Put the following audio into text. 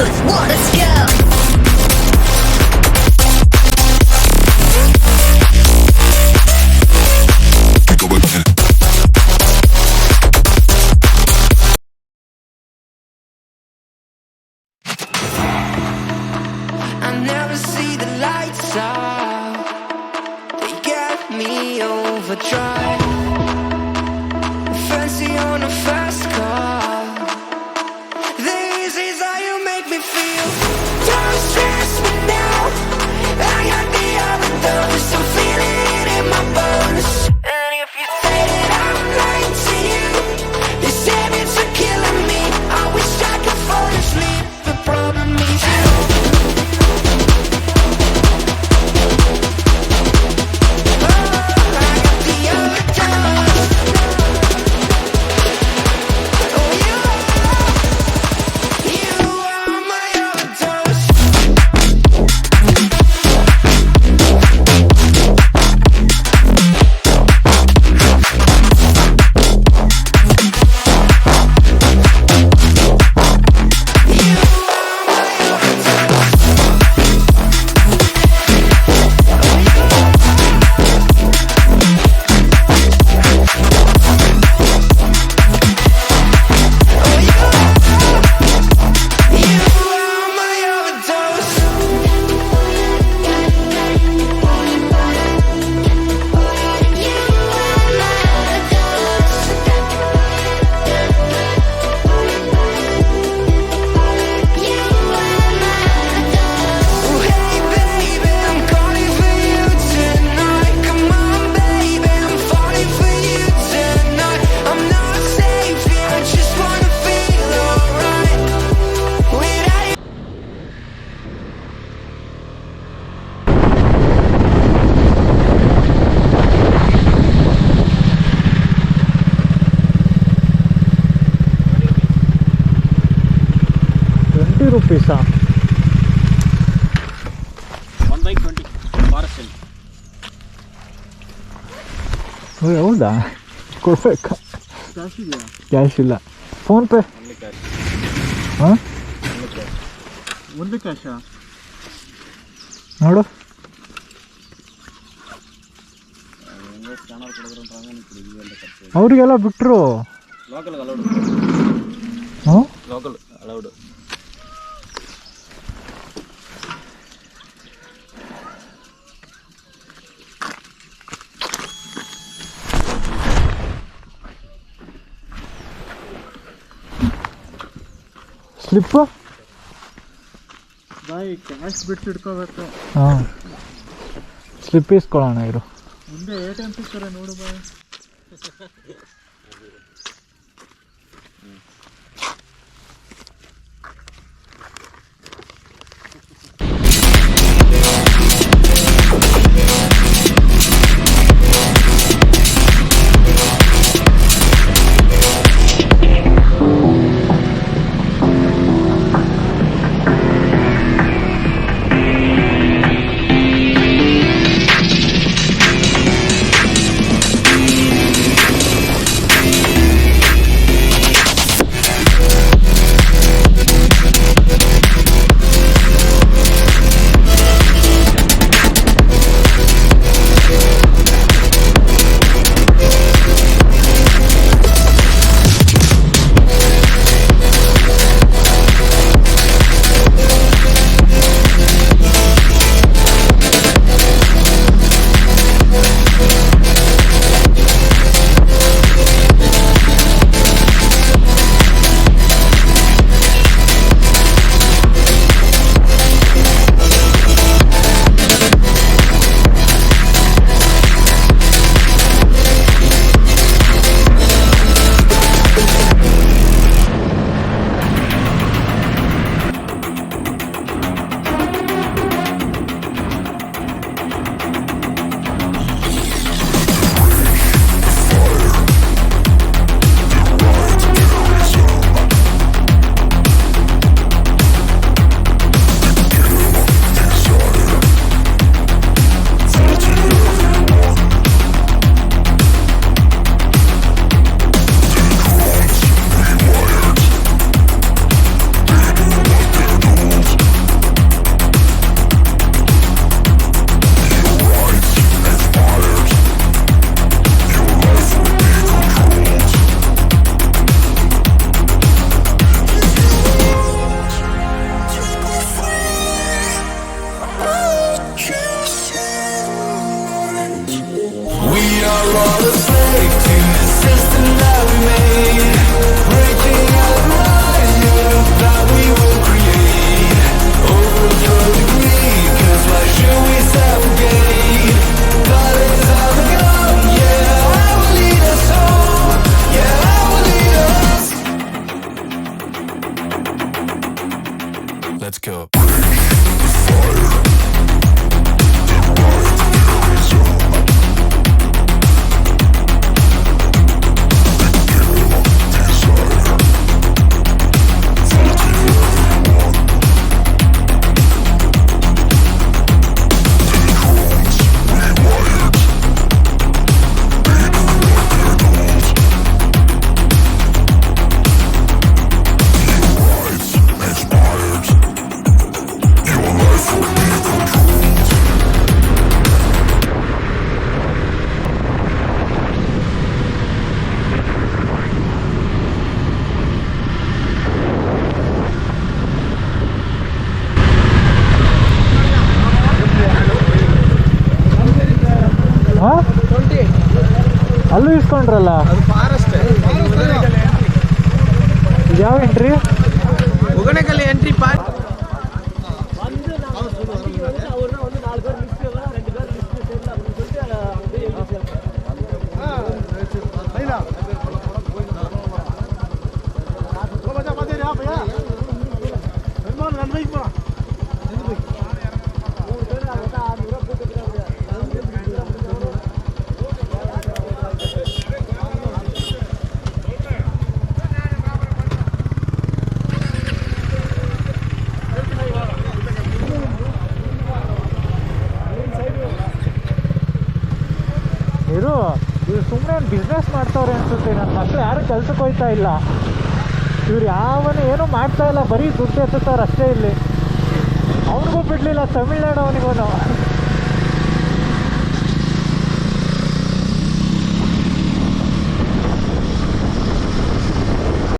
youth, what a skill. I never see the lights out. They get me overdrive. Fancy on a fast car. This is how you make me feel. Don't stress me now. I got the overdose. I'm feeling it in my bones. And if you say that I'm lying to you, these habits are killing me. I wish I could fall asleep. The problem is you. ₹20 1/20 forest. ಹೌದಾ? ಕೊಡ್ಬೇಕಾ? Cash ಇದೆಯಾ? Cash ಇಲ್ಲ. Phone pay? ಹಾಂ, ಒಂದು ಕ್ಯಾಶಾ? ನೋಡು. ಅವ್ರಿಗೆಲ್ಲ ಬಿಟ್ಟರು. Local allowed. ಹಾಂ, local allowed. Slip by cash ಬಿಟ್ಟು ಇಟ್ಕೋಬೇಕು. ಹಾಂ, ಸ್ಲಿಪ್ ಇಸ್ಕೊಳ್ಳೋಣ ಇರು. ಮುಂದೆ ATM ಸಿಗ್ತಾರೆ ನೋಡು ಬಾಯ್. let's go. ಹಾಂ ಅಲ್ಲೂ ಇಸ್ಕೊಂಡ್ರಲ್ಲ ಅದು ಫಾರೆಸ್ಟ್ ಯಾವ ಎಂಟ್ರಿ ಉಗಣೆಕಲ್ಲಿ ಎಂಟ್ರಿ ಪಾರ್ಟ್ ಇವ್ರು ಸುಮ್ಮನೆ ಬಿಸ್ನೆಸ್ ಮಾಡ್ತಾವ್ರೆ ಅನ್ಸುತ್ತೆ. ನನ್ನ ಮಕ್ಕಳು ಯಾರು ಕೆಲ್ಸಕ್ಕೆ ಹೋಗ್ತಾ ಇಲ್ಲ. ಇವ್ರು ಯಾವನು ಏನೂ ಮಾಡ್ತಾ ಇಲ್ಲ, ಬರೀ ದುಡ್ಡು ಎತ್ತುತ್ತವ್ರು ಅಷ್ಟೇ. ಇಲ್ಲಿ ಅವನಿಗೂ ಬಿಡಲಿಲ್ಲ, ತಮಿಳ್ನಾಡು ಅವನಿಗೂ